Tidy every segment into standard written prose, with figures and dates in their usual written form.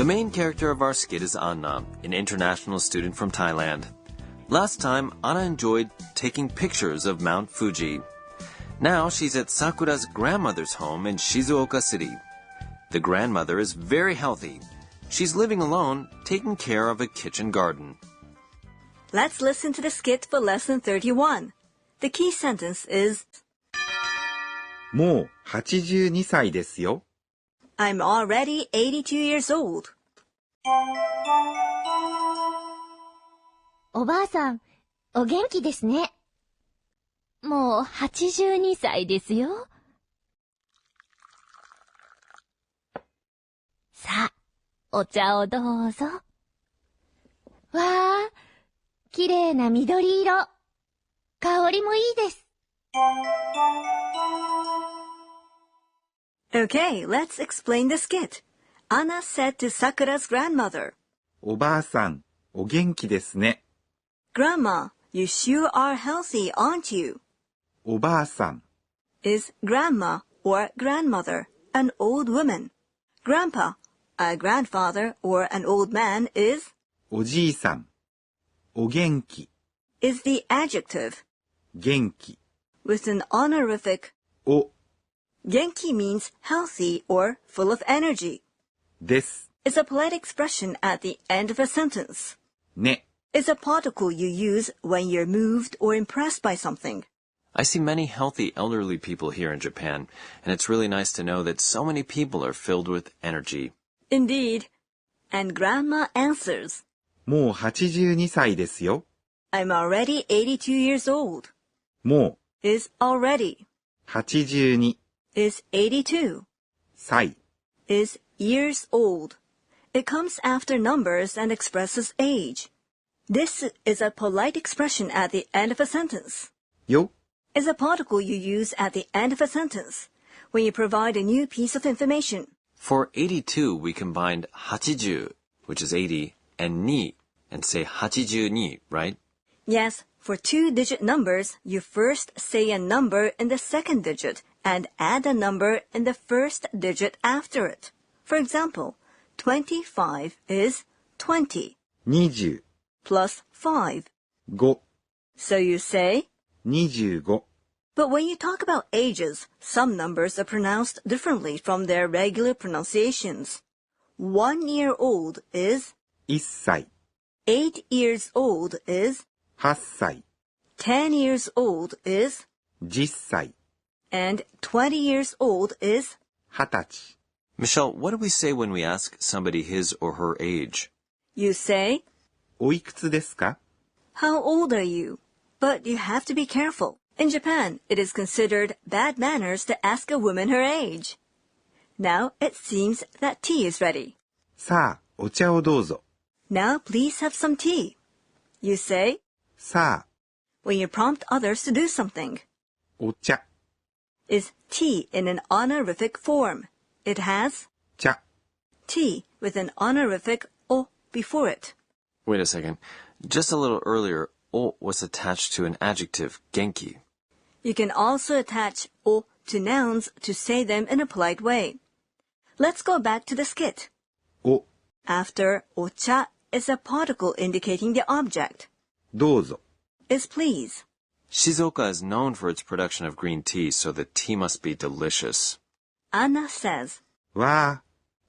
The main character of our skit is Anna, an international student from Thailand. Last time, Anna enjoyed taking pictures of Mount Fuji. Now she's at Sakura's grandmother's home in Shizuoka City. The grandmother is very healthy. She's living alone, taking care of a kitchen garden. Let's listen to the skit for lesson 31. The key sentence is もう82歳ですよ。I'm already 82 years old. おばあさん、お元気ですね。もう82歳ですよ。さあ、お茶をどうぞ。わあ、きれいな緑色。香りもいいです。Okay, let's explain the skit. Anna said to Sakura's grandmother, おばあさん、お元気ですね。Grandma, you sure are healthy, aren't you? おばあさん is grandma or grandmother, an old woman. Grandpa, a grandfather or an old man is おじいさん。お元気 is the adjective 元気 with an honorific. お Genki means healthy or full of energy. です It's a polite expression at the end of a sentence. ね It's a particle you use when you're moved or impressed by something. I see many healthy elderly people here in Japan, and it's really nice to know that so many people are filled with energy. Indeed. And Grandma answers, もう82歳ですよ。 I'm already 82 years old. も Is already. う82 Is 82. 歳 Is years old. It comes after numbers and expresses age. This is a polite expression at the end of a sentence. よ Is a particle you use at the end of a sentence when you provide a new piece of information. For 82, we combined 80, which is 80, and ni, and say 82, right? Yes, for two-digit numbers, you first say a number in the second digit and add a number in the first digit after it. For example, 25 is 20 20 plus 5. 5 So you say, 25 but when you talk about ages, some numbers are pronounced differently from their regular pronunciations. 1 year old is 1歳 8 years old is 8歳 10 years old is 10歳 and 20 years old is 20歳 Michelle, what do we say when we ask somebody his or her age? You say, おいくつですか how old are you? But you have to be careful. In Japan, it is considered bad manners to ask a woman her age. Now it seems that tea is ready. さあ、お茶をどうぞ。 Now please have some tea. You say, さあ、 when you prompt others to do something. お茶、 Is tea in an honorific form. It has 茶、 tea with an honorific o before it. Wait a second. Just a little earlier, o was attached to an adjective, genki. You can also attach o to nouns to say them in a polite way. Let's go back to the skit. お、 After ocha is a particle indicating the object. どうぞ。 Is please. Shizuoka is known for its production of green tea, so the tea must be delicious. Anna says, わあ、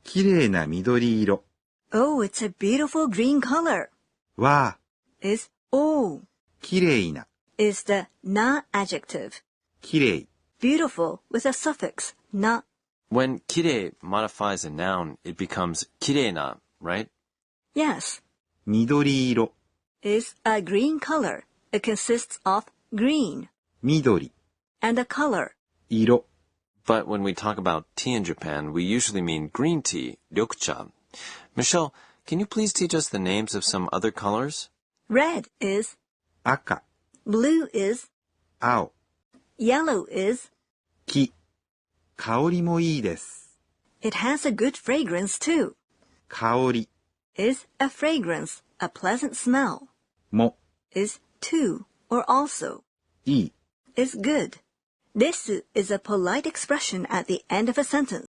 きれいな緑色。 oh, it's a beautiful green color. わあ、 Is oh. きれいな、 Is the na adjective. きれい。 Beautiful with a suffix na. When kirei modifies a noun, it becomes kireina, right? Yes. 緑色、 Is a green color. It consists of green 緑、 and a color. 色。 But when we talk about tea in Japan, we usually mean green tea, ryokucha. Michelle, can you please teach us the names of some other colors? Red is, 赤、 blue is, 青、 yellow is. 木。香りもいいです。 It has a good fragrance too. 香り Is a fragrance, a pleasant smell. も Is too or also. いい。 Is good. This is a polite expression at the end of a sentence.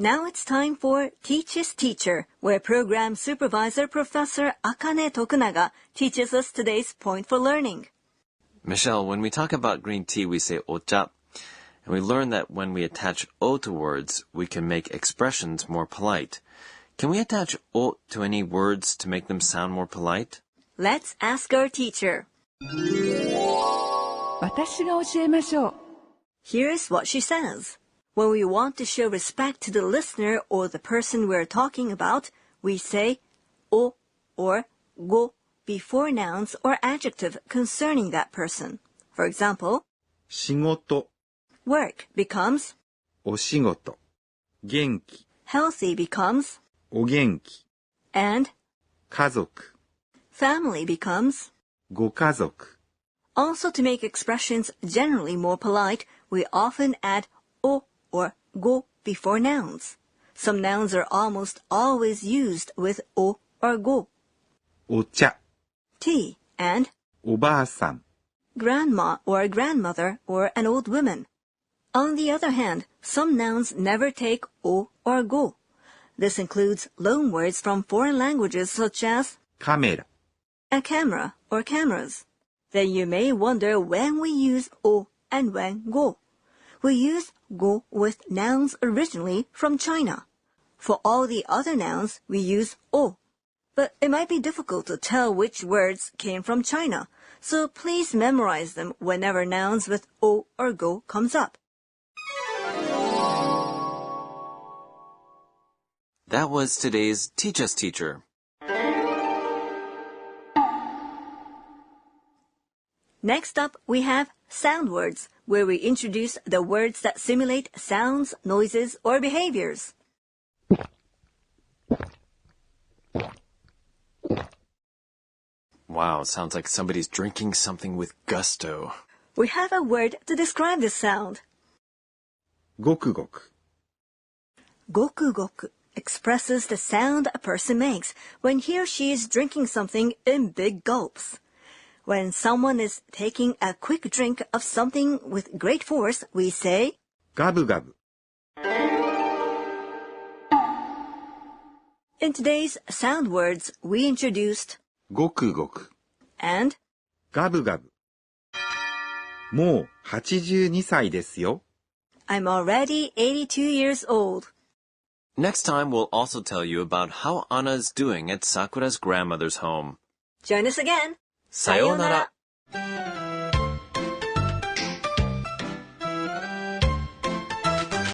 Now it's time for Teach His Teacher, where Program Supervisor Professor Akane Tokunaga teaches us today's point for learning. Michelle, when we talk about green tea, we say ocha. And we learn that when we attach o to words, we can make expressions more polite. Can we attach o to any words to make them sound more polite? Let's ask our teacher. 私が教えましょう。 Here's what she says. When we want to show respect to the listener or the person we're talking about, we say o or go before nouns or adjective concerning that person. For example, 仕事、 work becomes お仕事、元気、 healthy becomes お元気、 and 家族、 family becomes. ご家族。 Also, to make expressions generally more polite, we often add o or go before nouns. Some nouns are almost always used with o or go. お茶、 Tea and おばあさん、 grandma or grandmother or an old woman. On the other hand, some nouns never take o or go. This includes loan words from foreign languages such as カメラ、 a camera or cameras. Then you may wonder when we use o and when go. We use go with nouns originally from China. For all the other nouns, we use o. But it might be difficult to tell which words came from China, so please memorize them whenever nouns with o or go comes up. That was today's Teach Us Teacher. Next up, we have sound words, where we introduce the words that simulate sounds, noises, or behaviors. Wow, sounds like somebody's drinking something with gusto. We have a word to describe this sound. ごくごく、 Goku-goku expresses the sound a person makes when he or she is drinking something in big gulps. When someone is taking a quick drink of something with great force, we say, ガブガブ、 In today's sound words, we introduced ごくごく、 and ガブガブ。もう82歳ですよ。 I'm already 82 years old. Next time, we'll also tell you about how Anna's doing at Sakura's grandmother's home. Join us again. さようなら。